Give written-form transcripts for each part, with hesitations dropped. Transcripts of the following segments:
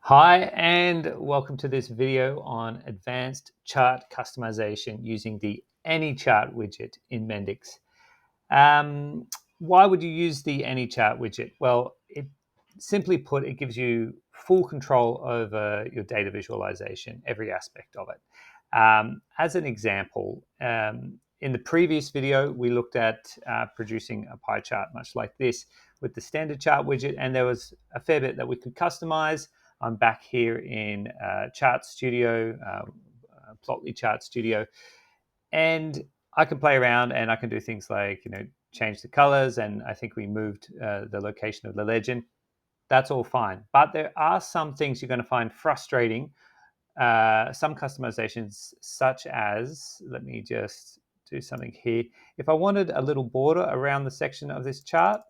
Hi, and welcome to this video on advanced chart customization using the AnyChart widget in Mendix. Why would you use the AnyChart widget? Well, simply put, it gives you full control over your data visualization, every aspect of it. As an example, in the previous video, we looked at producing a pie chart much like this with the standard chart widget, and there was a fair bit that we could customize. I'm back here in Chart Studio, Plotly Chart Studio, and I can play around and I can do things like, change the colors, and I think we moved the location of the legend. That's all fine. But there are some things you're going to find frustrating, some customizations, such as, let me just do something here. If I wanted a little border around the section of this chart,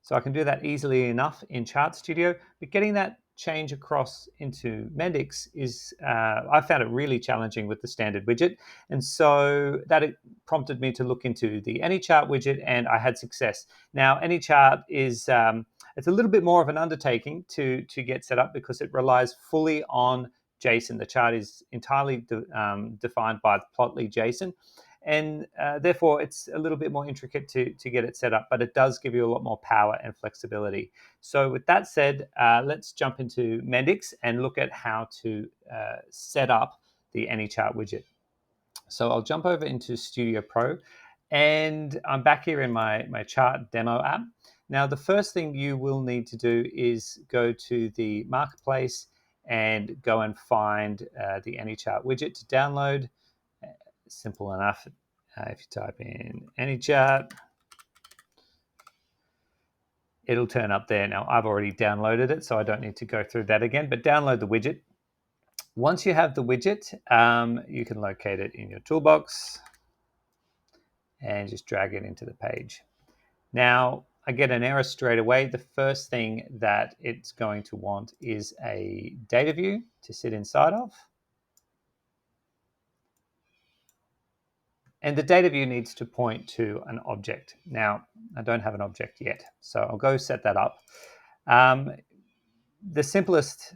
so I can do that easily enough in Chart Studio, but getting that change across into Mendix is, I found it really challenging with the standard widget. And so that prompted me to look into the AnyChart widget, and I had success. Now, AnyChart is, it's a little bit more of an undertaking to get set up because it relies fully on JSON. The chart is entirely defined by the Plotly JSON. And therefore, it's a little bit more intricate to get it set up, but it does give you a lot more power and flexibility. So with that said, let's jump into Mendix and look at how to set up the AnyChart widget. So I'll jump over into Studio Pro, and I'm back here in my chart demo app. Now, the first thing you will need to do is go to the marketplace and go and find the AnyChart widget to download. Simple enough. If you type in AnyChart, it'll turn up there. Now, I've already downloaded it, so I don't need to go through that again, but download the widget. Once you have the widget, you can locate it in your toolbox and just drag it into the page. Now, I get an error straight away. The first thing that it's going to want is a data view to sit inside of. And the data view needs to point to an object. Now, I don't have an object yet, so I'll go set that up. The simplest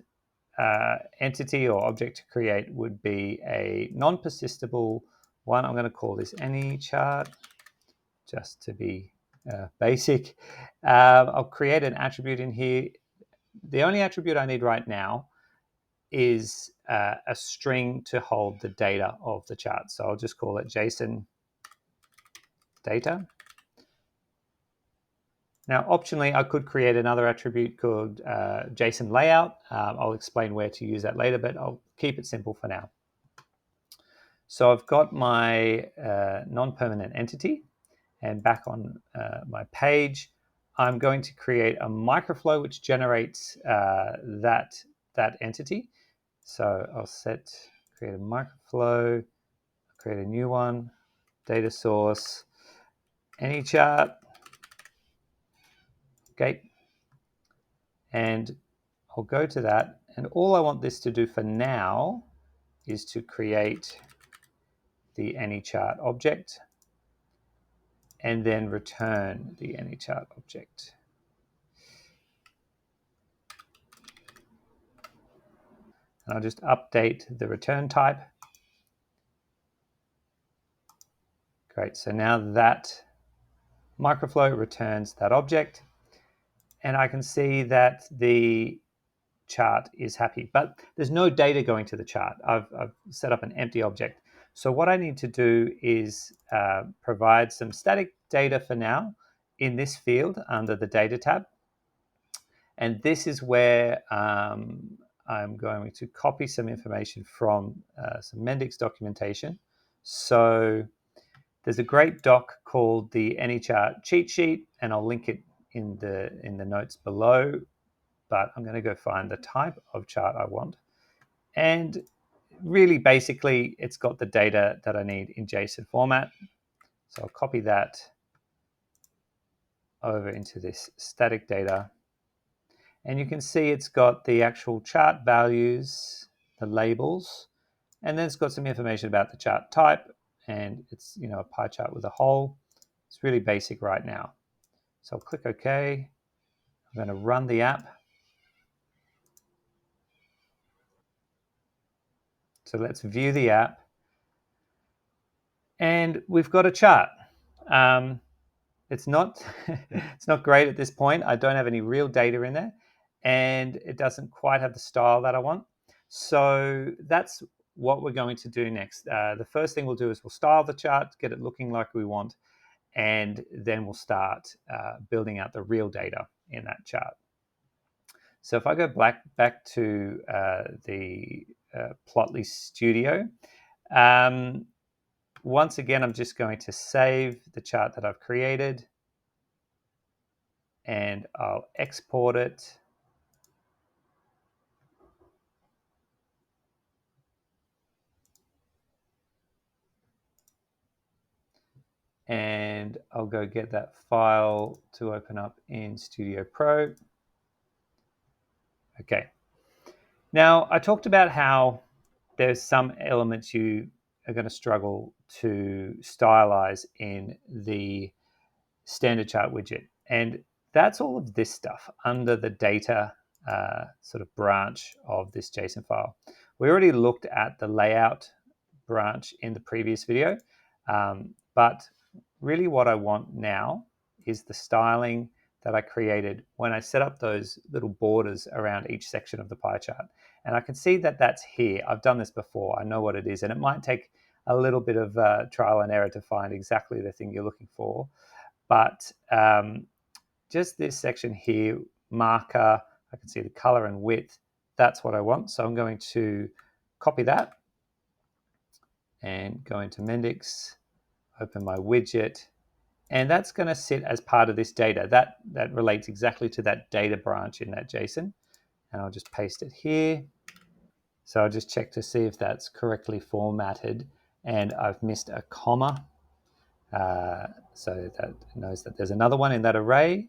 entity or object to create would be a non-persistable one. I'm going to call this AnyChart, just to be basic. I'll create an attribute in here. The only attribute I need right now is a string to hold the data of the chart. So I'll just call it JSON data. Now, optionally, I could create another attribute called JSON layout. I'll explain where to use that later, but I'll keep it simple for now. So I've got my non-permanent entity, and back on my page, I'm going to create a microflow which generates that entity. So I'll create a microflow, create a new one, data source, AnyChart, okay, and I'll go to that, and all I want this to do for now is to create the AnyChart object and then return the AnyChart object. And I'll just update the return type. Great, so now that Microflow returns that object, and I can see that the chart is happy, but there's no data going to the chart. I've set up an empty object. So what I need to do is provide some static data for now in this field under the data tab. And this is where I'm going to copy some information from some Mendix documentation. So there's a great doc called the AnyChart cheat sheet, and I'll link it in the notes below. But I'm going to go find the type of chart I want. And really, basically, it's got the data that I need in JSON format. So I'll copy that over into this static data. And you can see it's got the actual chart values, the labels, and then it's got some information about the chart type, and it's a pie chart with a hole. It's really basic right now. So I'll click OK. I'm going to run the app. So let's view the app. And we've got a chart. It's not it's not great at this point. I don't have any real data in there, and it doesn't quite have the style that I want. So that's what we're going to do next. The first thing we'll do is we'll style the chart, get it looking like we want, and then we'll start building out the real data in that chart. So if I go back to the Plotly Studio, once again, I'm just going to save the chart that I've created, and I'll export it. And I'll go get that file to open up in Studio Pro. Okay. Now, I talked about how there's some elements you are going to struggle to stylize in the standard chart widget. And that's all of this stuff under the data sort of branch of this JSON file. We already looked at the layout branch in the previous video, but really what I want now is the styling that I created when I set up those little borders around each section of the pie chart. And I can see that that's here. I've done this before. I know what it is. And it might take a little bit of trial and error to find exactly the thing you're looking for. But just this section here, marker, I can see the color and width. That's what I want. So I'm going to copy that and go into Mendix, open my widget, and that's going to sit as part of this data. That relates exactly to that data branch in that JSON. And I'll just paste it here. So I'll just check to see if that's correctly formatted, and I've missed a comma. So that knows that there's another one in that array.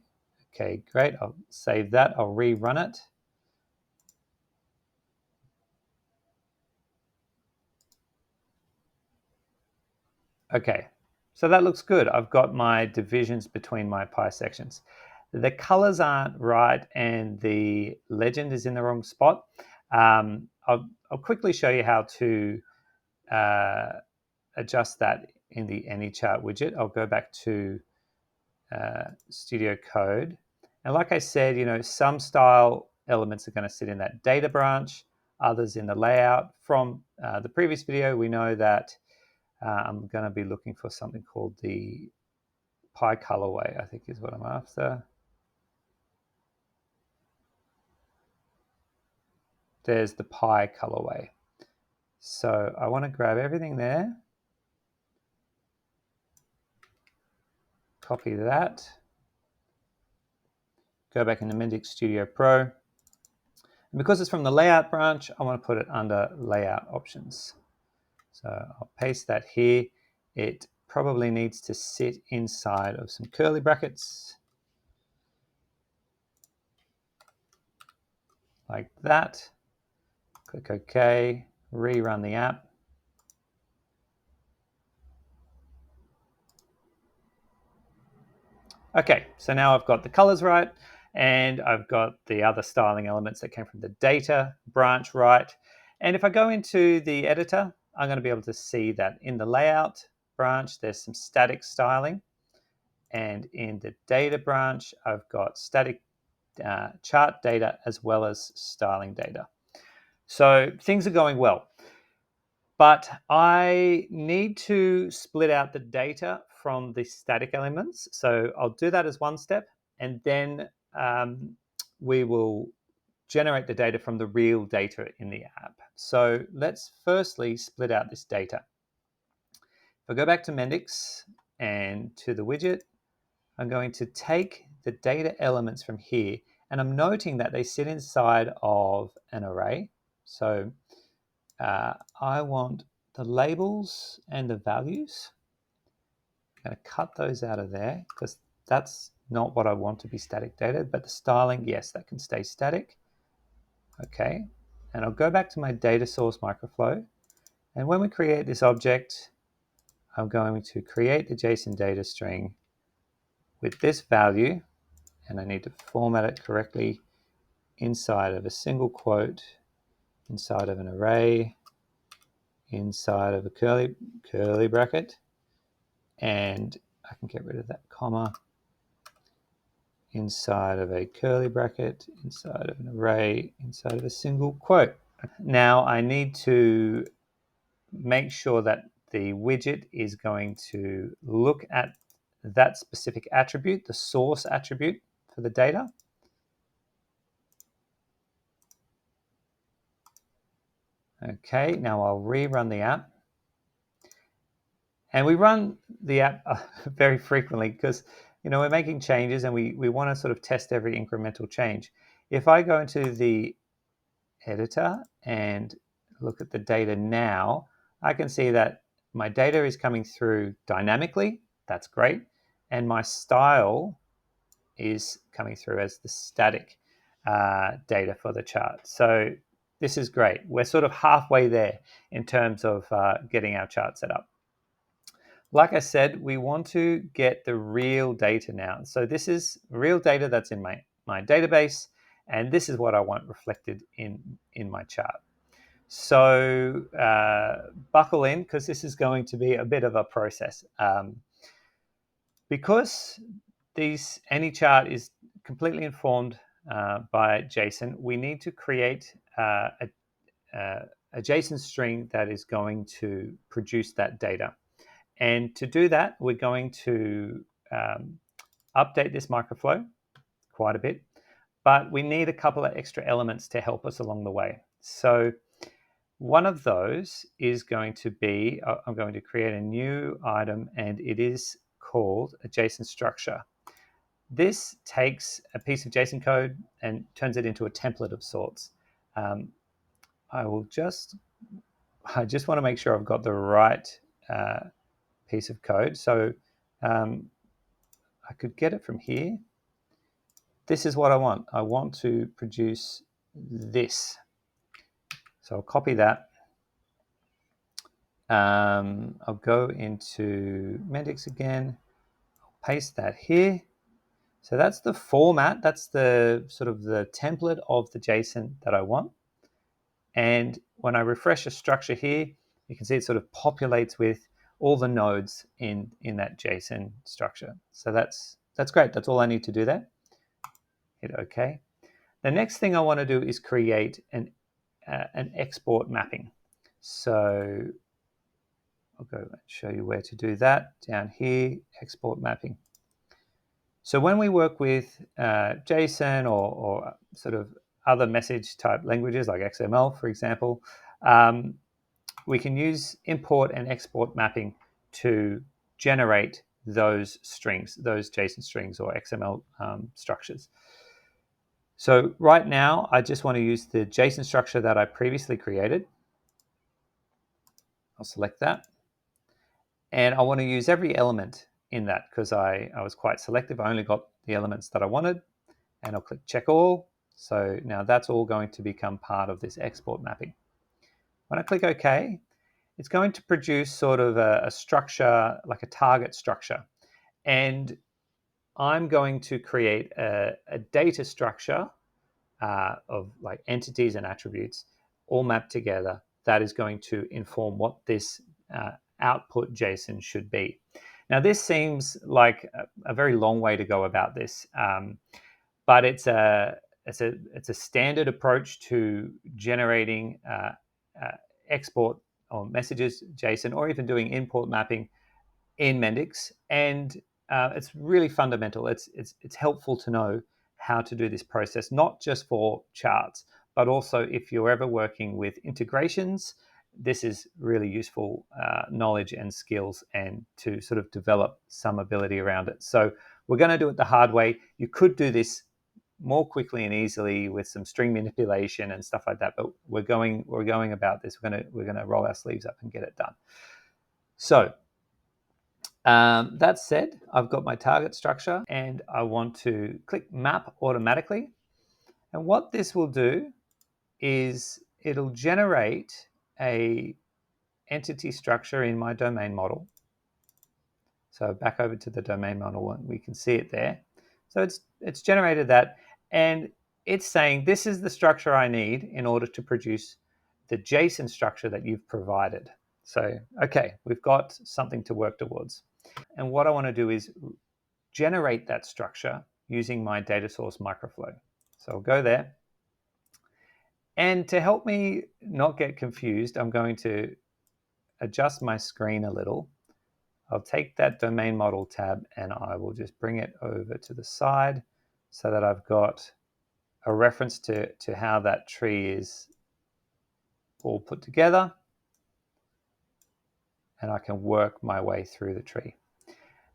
Okay, great. I'll save that. I'll rerun it. Okay, so that looks good. I've got my divisions between my pie sections. The colors aren't right and the legend is in the wrong spot. I'll quickly show you how to adjust that in the AnyChart widget. I'll go back to Studio Code. And like I said, some style elements are going to sit in that data branch, others in the layout. From the previous video, we know that I'm going to be looking for something called the pie colorway, I think is what I'm after. There's the pie colorway. So I want to grab everything there, copy that, go back into Mendix Studio Pro. And because it's from the layout branch, I want to put it under layout options. So I'll paste that here. It probably needs to sit inside of some curly brackets like that. Click OK, rerun the app. Okay, so now I've got the colors right, and I've got the other styling elements that came from the data branch right. And if I go into the editor, I'm going to be able to see that in the layout branch, there's some static styling. And in the data branch, I've got static chart data as well as styling data. So things are going well. But I need to split out the data from the static elements. So I'll do that as one step, and then we will generate the data from the real data in the app. So let's firstly split out this data. If I go back to Mendix and to the widget, I'm going to take the data elements from here, and I'm noting that they sit inside of an array. So I want the labels and the values. I'm going to cut those out of there because that's not what I want to be static data, but the styling, yes, that can stay static. Okay, and I'll go back to my data source Microflow. And when we create this object, I'm going to create the JSON data string with this value, and I need to format it correctly inside of a single quote, inside of an array. inside of a curly bracket, and I can get rid of that comma, inside of a curly bracket, inside of an array, inside of a single quote. Now I need to make sure that the widget is going to look at that specific attribute, the source attribute for the data. Okay, now I'll rerun the app. And we run the app very frequently because we're making changes and we want to sort of test every incremental change. If I go into the editor and look at the data now, I can see that my data is coming through dynamically. That's great. And my style is coming through as the static data for the chart. So this is great. We're sort of halfway there in terms of getting our chart set up. Like I said, we want to get the real data now. So this is real data that's in my database, and this is what I want reflected in my chart. So buckle in, because this is going to be a bit of a process. Because AnyChart is completely informed by JSON, we need to create a JSON string that is going to produce that data. And to do that, we're going to update this Microflow quite a bit, but we need a couple of extra elements to help us along the way. So one of those is going to be, I'm going to create a new item, and it is called a JSON structure. This takes a piece of JSON code and turns it into a template of sorts. I just want to make sure I've got the right piece of code. So I could get it from here. This is what I want. I want to produce this. So I'll copy that. I'll go into Mendix again, paste that here. So that's the format. That's the sort of the template of the JSON that I want. And when I refresh a structure here, you can see it sort of populates with all the nodes in that JSON structure. So that's great. That's all I need to do there. Hit OK. The next thing I want to do is create an export mapping. So I'll go and show you where to do that. Down here, export mapping. So when we work with JSON or sort of other message type languages like XML, for example, we can use import and export mapping to generate those strings, those JSON strings or XML structures. So right now, I just want to use the JSON structure that I previously created. I'll select that. And I want to use every element in that because I was quite selective. I only got the elements that I wanted. And I'll click check all. So now that's all going to become part of this export mapping. When I click OK, it's going to produce sort of a structure, like a target structure. And I'm going to create a data structure of like entities and attributes all mapped together that is going to inform what this output JSON should be. Now, this seems like a very long way to go about this, but it's a standard approach to generating export or messages JSON, or even doing import mapping in Mendix, and it's really fundamental. It's helpful to know how to do this process, not just for charts, but also if you're ever working with integrations. This is really useful knowledge and skills, and to sort of develop some ability around it. So we're going to do it the hard way. You could do this more quickly and easily with some string manipulation and stuff like that, but we're going about this. We're gonna roll our sleeves up and get it done. So that said, I've got my target structure, and I want to click map automatically. And what this will do is it'll generate a entity structure in my domain model. So back over to the domain model, and we can see it there. So it's generated that, and it's saying this is the structure I need in order to produce the JSON structure that you've provided. So, okay, we've got something to work towards. And what I want to do is generate that structure using my data source Microflow. So I'll go there. And to help me not get confused, I'm going to adjust my screen a little. I'll take that domain model tab and I will just bring it over to the side so that I've got a reference to how that tree is all put together. And I can work my way through the tree.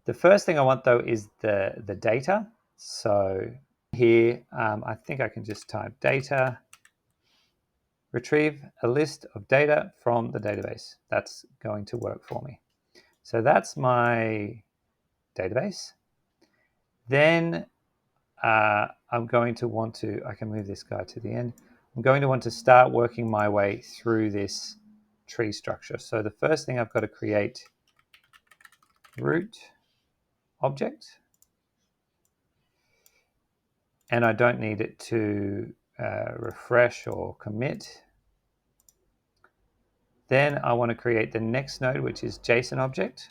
The first thing I want though is the data. So here, I think I can just type data, retrieve a list of data from the database. That's going to work for me. So that's my database. Then I'm going to want to, I can move this guy to the end. I'm going to want to start working my way through this tree structure. So the first thing I've got to create root object. And I don't need it to refresh or commit. Then I want to create the next node, which is JSON object.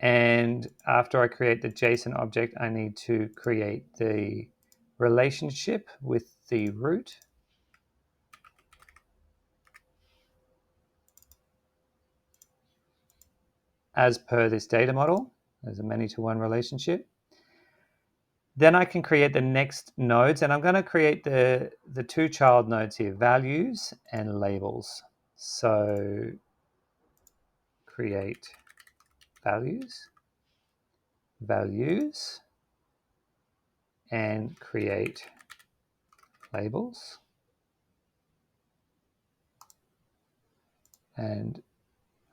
And after I create the JSON object, I need to create the relationship with the root. As per this data model, there's a many-to-one relationship. Then I can create the next nodes, and I'm going to create the two child nodes here, values and labels. So create values, and create labels. And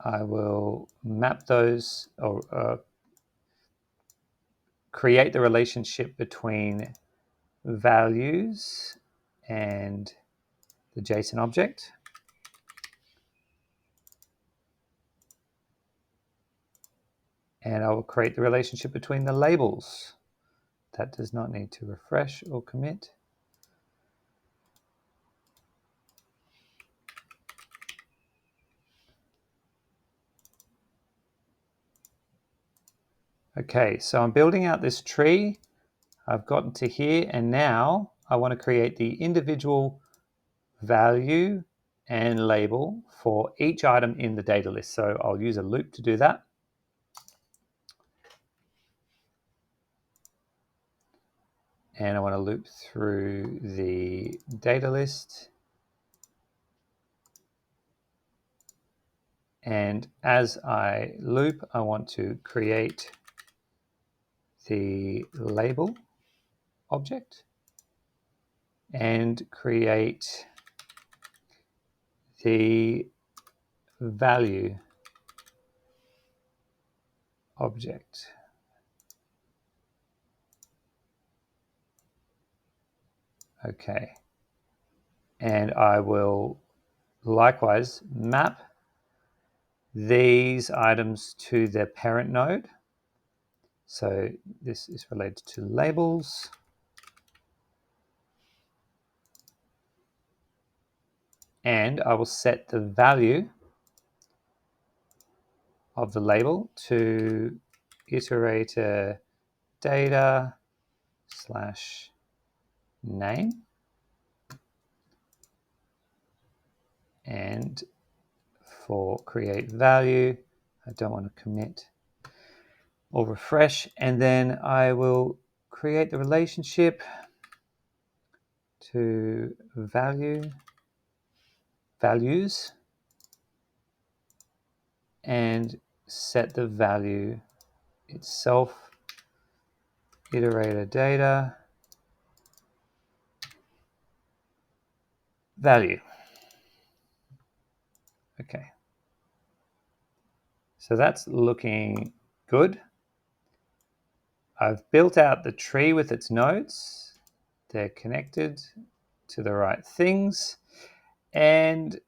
I will map those or create the relationship between values and the JSON object. And I will create the relationship between the labels. That does not need to refresh or commit. Okay, so I'm building out this tree. I've gotten to here, and now I want to create the individual value and label for each item in the data list. So I'll use a loop to do that. And I want to loop through the data list. And as I loop, I want to create the label object and create the value object. Okay. And I will likewise map these items to the parent node. So this is related to labels. And I will set the value of the label to iterator data / name. And for create value, I don't want to commit or refresh. And then I will create the relationship to values and set the value itself, iterator data value. Okay. So that's looking good. I've built out the tree with its nodes. They're connected to the right things. And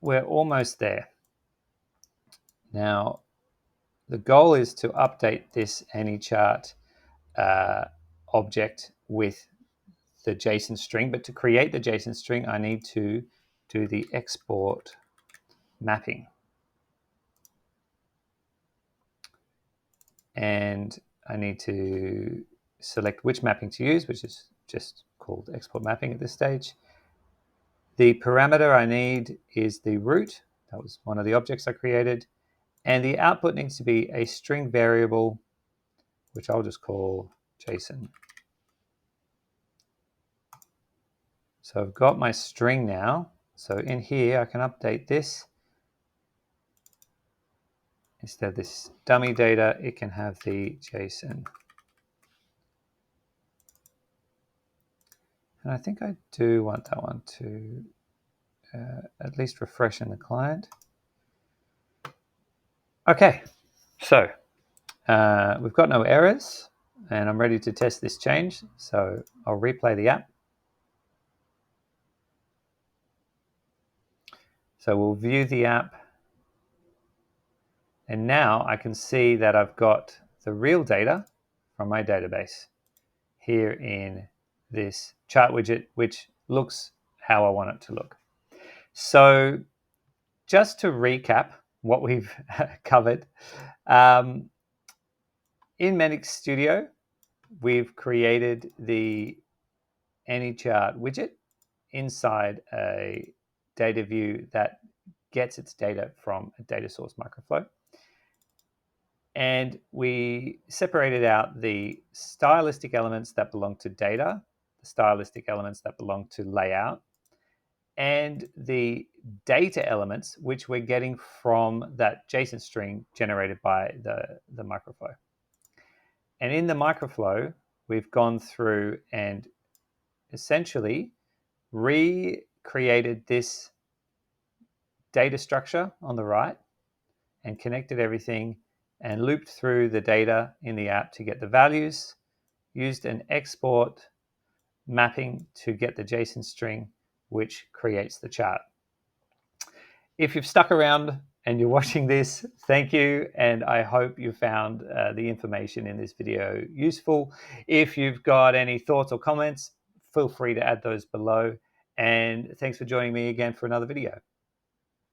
we're almost there. Now, the goal is to update this AnyChart object with the JSON string, but to create the JSON string, I need to do the export mapping. And I need to select which mapping to use, which is just called export mapping at this stage. The parameter I need is the root. That was one of the objects I created. And the output needs to be a string variable, which I'll just call JSON. So I've got my string now. So in here, I can update this. Instead of this dummy data, it can have the JSON. And I think I do want that one to at least refresh in the client. Okay, so we've got no errors, and I'm ready to test this change. So I'll replay the app. So we'll view the app. And now I can see that I've got the real data from my database here in this chart widget, which looks how I want it to look. So just to recap what we've covered, in Mendix Studio, we've created the AnyChart widget inside a data view that gets its data from a data source Microflow. And we separated out the stylistic elements that belong to data, the stylistic elements that belong to layout, and the data elements, which we're getting from that JSON string generated by the Microflow. And in the Microflow, we've gone through and essentially recreated this data structure on the right and connected everything and looped through the data in the app to get the values, used an export mapping to get the JSON string, which creates the chart. If you've stuck around and you're watching this, thank you, and I hope you found the information in this video useful. If you've got any thoughts or comments, feel free to add those below, and thanks for joining me again for another video.